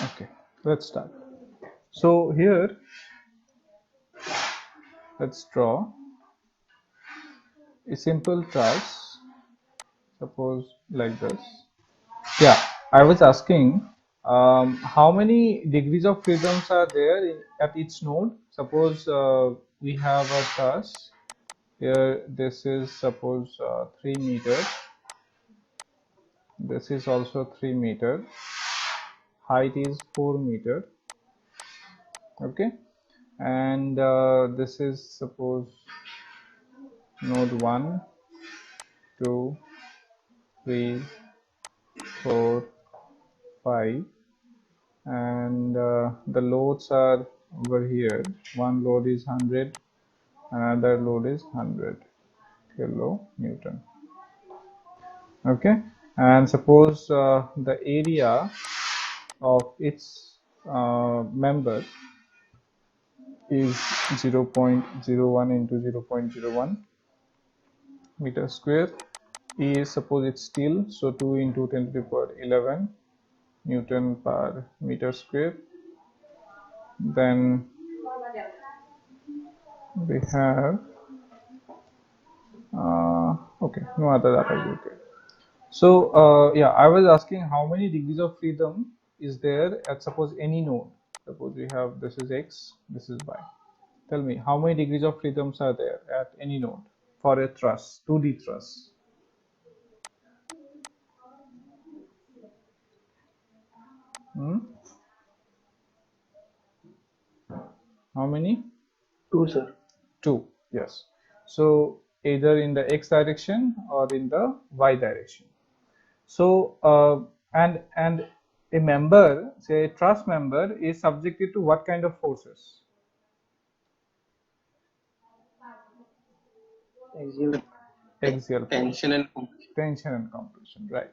Okay, let's start. So here, let's draw a simple truss, suppose like this. Yeah, I was asking how many degrees of freedoms are there at each node. Suppose we have a truss here. This is suppose 3 meters. This is also 3 meter. Height is 4 meter. Okay, and this is suppose node 1, 2, 3, 4, 5, and the loads are over here. One load is 100, another load is 100 kilonewton. Okay, and suppose the area of its member is 0.01 into 0.01 meter square. E is suppose it's steel, so 2 into 10 to the power 11 Newton per meter square. Then we have okay, no other data is okay. So yeah, I was asking how many degrees of freedom is there at suppose any node. Suppose we have this is x, this is y. Tell me how many degrees of freedoms are there at any node for a truss, 2D truss. How many? 2, sir. 2. Yes. So either in the x direction or in the y direction. So and a member, say a truss member, is subjected to what kind of forces? Axial Axial tension forces, and compression. tension and compression, right?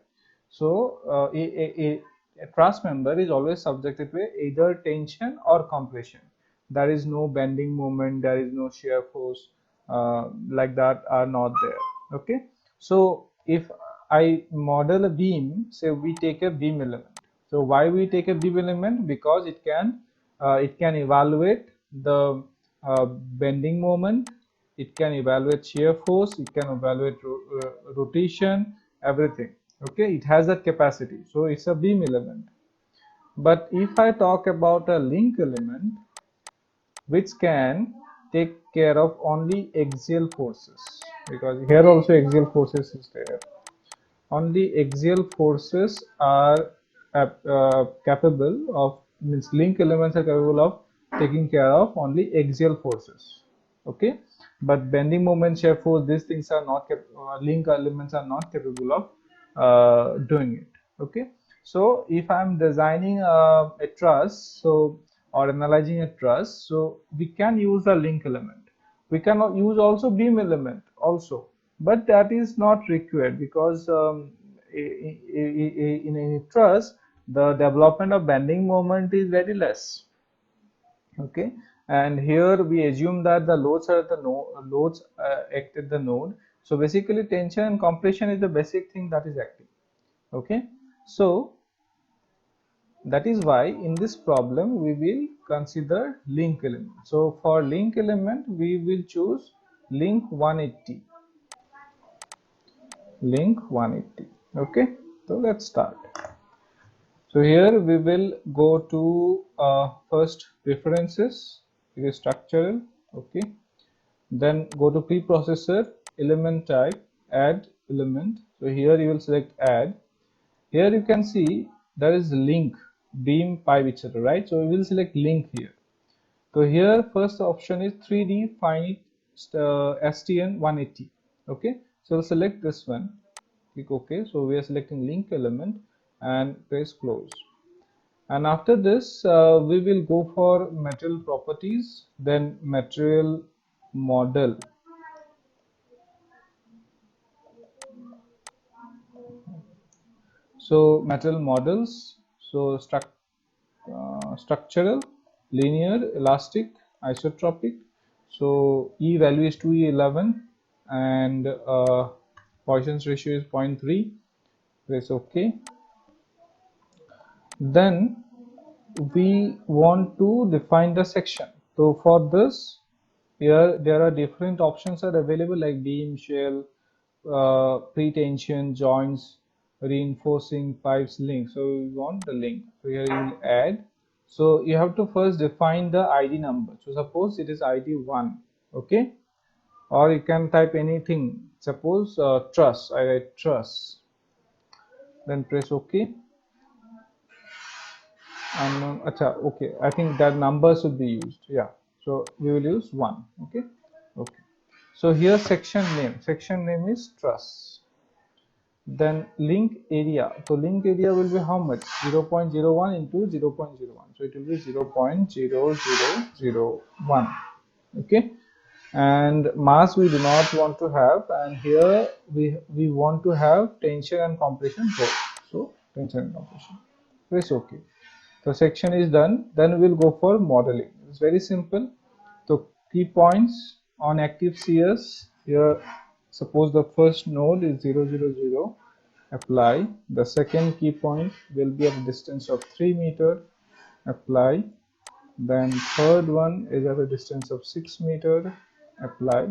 So a truss member is always subjected to either tension or compression. There is no bending moment, there is no shear force like that are not there. Okay, so if I model a beam, say we take a beam element. So why we take a beam element? Because it can evaluate the bending moment, it can evaluate shear force, it can evaluate rotation, everything. Okay, it has that capacity, so it's a beam element. But if I talk about a link element which can take care of only axial forces, because here also axial forces is there, only axial forces are capable of, means link elements are capable of taking care of only axial forces. Okay, but bending moment, shear force, these things are not link elements are not capable of doing it. Okay, so if I'm designing a truss, so or analyzing a truss, so we can use a link element. We cannot use also beam element also, but that is not required because in a truss the development of bending moment is very less. Okay, and here we assume that the loads are the loads act at the node. So basically tension and compression is the basic thing that is acting. Okay, so that is why in this problem we will consider link element. So for link element we will choose link 180. Link 180. Okay, so let's start. So here we will go to first preferences, it is structural. Okay, then go to preprocessor, element type, add element. So here you will select add. Here you can see there is link, beam, pipe, etc. Right, so we will select link here. So here first option is 3D finite STN 180. Okay, so we'll select this one, click OK. So we are selecting link element and press close. And after this we will go for material properties, then material model. So material models, so structural, linear, elastic, isotropic. So E value is 2E11 and Poisson's ratio is 0.3. Press OK. Then we want to define the section. So for this, here there are different options are available like beam, shell, pretension, joints, reinforcing pipes, link. So we want the link. So here you will add. So you have to first define the ID number. So suppose it is ID 1, okay? Or you can type anything. Suppose truss. I write truss. Then press OK. Unknown. Acha, okay. I think that number should be used. Yeah. So we will use 1. Okay. Okay. So here section name is truss. Then link area. So link area will be how much? 0.01 into 0.01. So it will be 0.0001. Okay. And mass we do not want to have, and here we want to have tension and compression both. So tension and compression. Press OK. So section is done. Then we'll go for modeling. It's very simple. So key points on active shears. Here, suppose the first node is 0, 0, 0. Apply. The second key point will be at a distance of 3 meter. Apply. Then third one is at a distance of 6 meter. Apply.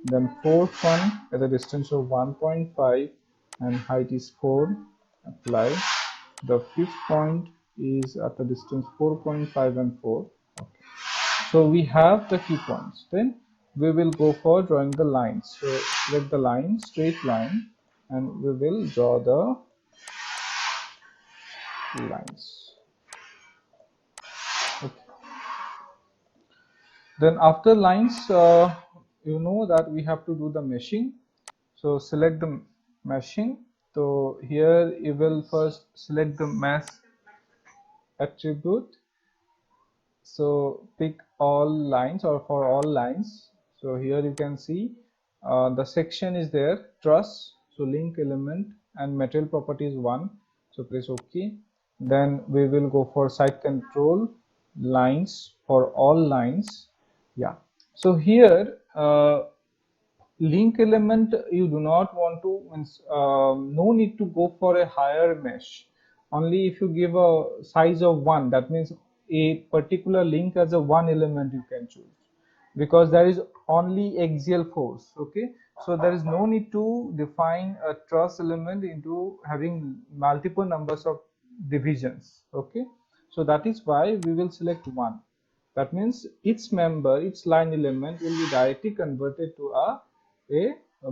Then fourth one at a distance of 1.5 and height is 4. Apply. The fifth point is at a distance 4.5 and 4. Okay. So we have the key points. Then we will go for drawing the lines. So select the line, straight line, and we will draw the lines. Okay. Then after lines, you know that we have to do the meshing. So select the meshing. So here you will first select the mesh attribute. So pick all lines or for all lines. So here you can see the section is there, truss, so link element and material property is 1. So press OK. Then we will go for site control lines for all lines. Yeah. So here link element you do not want to means no need to go for a higher mesh. Only if you give a size of 1, that means a particular link as a 1 element you can choose, because there is only axial force. Okay, so there is no need to define a truss element into having multiple numbers of divisions. Okay, so that is why we will select 1. That means each member, each line element will be directly converted to a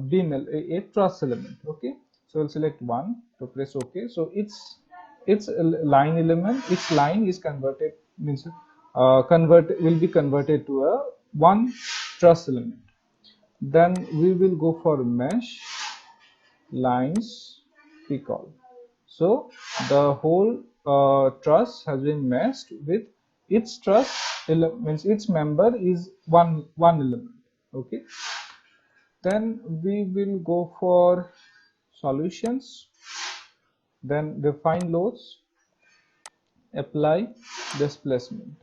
beam, a truss element. Okay, so we'll select 1 to press OK. So its line element, each line is converted, means will be converted to a one truss element. Then we will go for mesh lines pick all. So the whole truss has been meshed with its truss means its member is one element. Okay, then we will go for solutions, then define loads, apply displacement,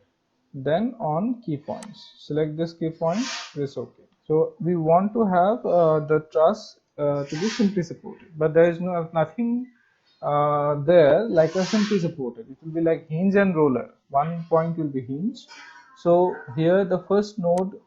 then on key points select this key point, press OK. So we want to have the truss to be simply supported, but there is nothing there like a simply supported. It will be like hinge and roller. One point will be hinge. So here the first node,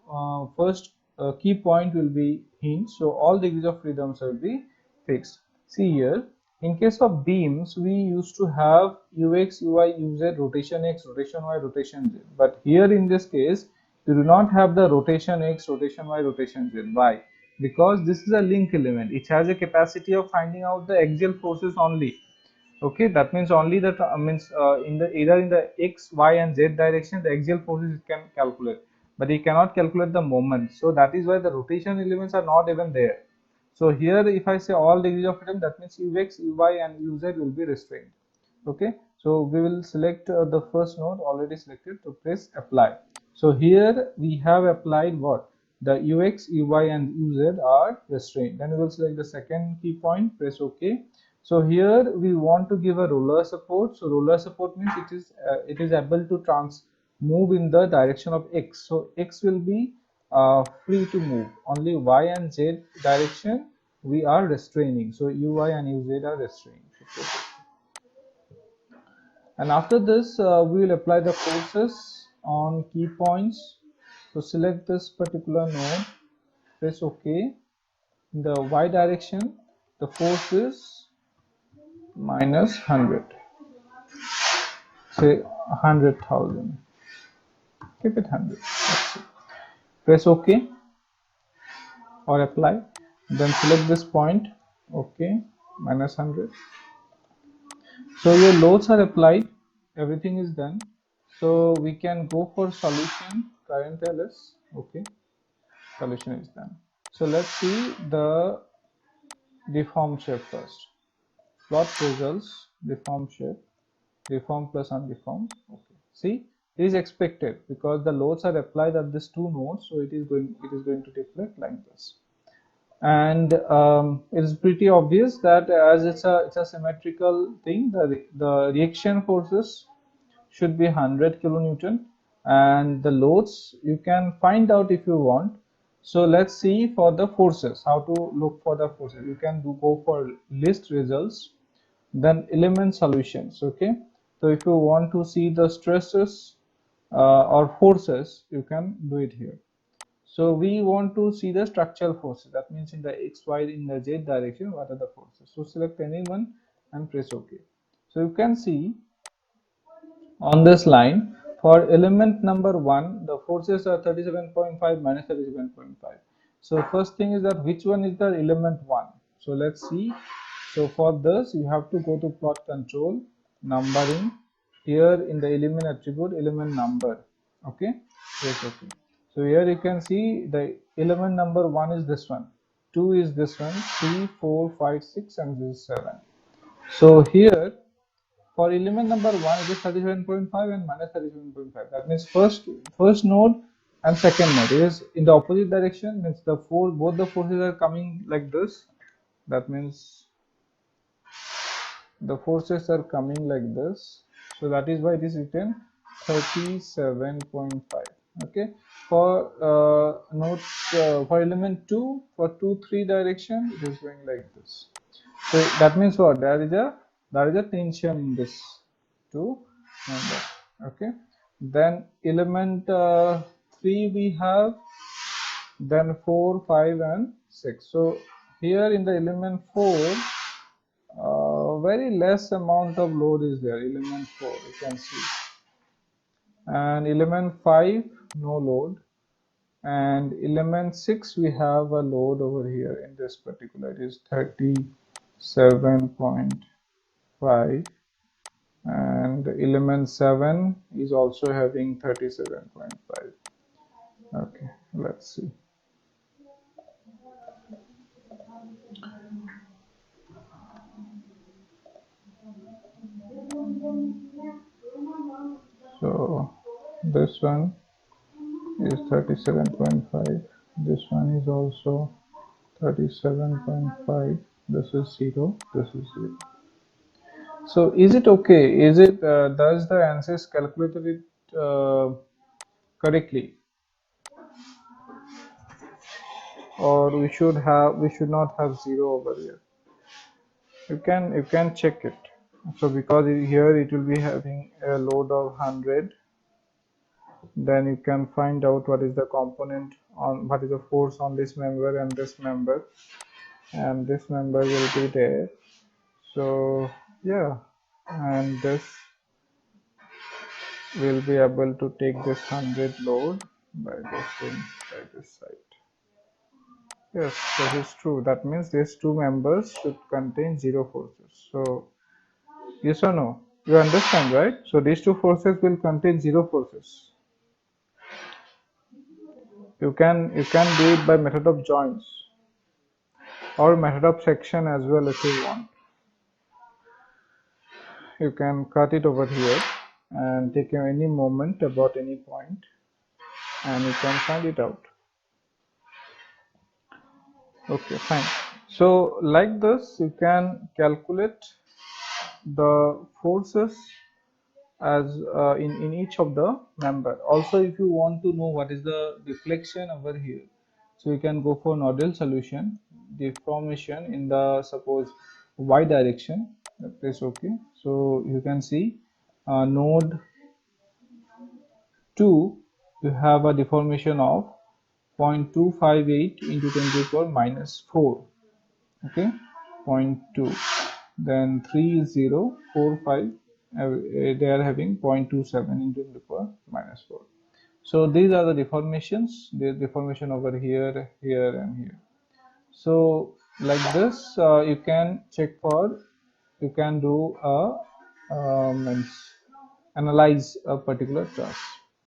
first key point will be hinge. So all degrees of freedoms will be fixed. See here, in case of beams, we used to have ux, uy, uz, rotation x, rotation y, rotation z. But here in this case, you do not have the rotation x, rotation y, rotation z. Why? Because this is a link element. It has a capacity of finding out the axial forces only. Okay, that means only the means in the either in the x, y, and z direction the axial forces it can calculate, but it cannot calculate the moment. So that is why the rotation elements are not even there. So here if I say all degrees of freedom, that means ux, uy, and uz will be restrained. Okay, so we will select the first node already selected to press apply. So here we have applied what? The ux, uy, and uz are restrained. Then we will select the second key point, press OK. So here we want to give a roller support. So roller support means it is able to move in the direction of x. So x will be free to move. Only y and z direction we are restraining. So uy and uz are restrained. Okay. And after this, we will apply the forces on key points. So select this particular node, press OK. In the y direction, the force is minus 100, say 100,000. Keep it 100. That's it. Press OK or apply. Then select this point. OK, minus 100. So your loads are applied. Everything is done. So we can go for solution current ls. Okay, solution is done. So let's see the deformed shape first. Plot results, deformed shape, deformed plus undeformed. Okay, see, it is expected because the loads are applied at these two nodes, so it is going to deflect like this. And it is pretty obvious that as it's a symmetrical thing, the reaction forces should be 100 kilonewton, and the loads you can find out if you want. So let's see for the forces, how to look for the forces. You can go for list results, then element solutions. Okay, so if you want to see the stresses or forces, you can do it here. So we want to see the structural forces, that means in the x, y, in the z direction, what are the forces. So select any one and press OK. So you can see on this line, for element number 1, the forces are 37.5 minus 37.5. So first thing is that which one is the element 1. So let's see. So for this, you have to go to plot control, numbering. Here in the element attribute, element number. Okay, yes, okay. So here you can see the element number 1 is this one, 2 is this one, 3, 4, 5, 6, and this is 7. So here for element number 1, it is 37.5 and minus 37.5. That means first node and second node is in the opposite direction. Means both the forces are coming like this. That means the forces are coming like this. So that is why it is written 37.5. Okay. For for element 2, for 2, 3 direction, it is going like this. So that means what? There is a tension in this two number. Okay. Then element 3 we have, then 4, 5, and 6. So here in the element 4, very less amount of load is there. Element 4, you can see, and element 5 no load, and element 6 we have a load over here in this particular. It is 37.5, and element 7 is also having 37.5. Okay, let's see. So this one is 37.5, this one is also 37.5, this is 0, this is 0. So is it okay? Is it does the ANSYS calculated it correctly, or we should not have 0 over here? You can check it. So because here it will be having a load of 100, then you can find out what is the component on, what is the force on this member and this member, and this member will be there. So yeah, and this will be able to take this 100 load by this thing, by this side. Yes, that is true. That means these two members should contain 0 forces. So yes or no? You understand, right? So these two forces will contain 0 forces. You can do it by method of joints or method of section as well if you want. You can cut it over here and take any moment about any point, and you can find it out. Okay, fine. So like this, you can calculate the forces as in each of the member. Also, if you want to know what is the deflection over here, so you can go for nodal solution, deformation in the suppose y direction. Press OK. So you can see node 2, you have a deformation of 0.258 into 10 to the power minus 4. Okay, 0.2. Then 3 is 0, 4, 5. They are having 0.27 into 10 to the power minus 4. So these are the deformations. There's deformation over here, here, and here. So like this, you can check for, you can do a analyze a particular task.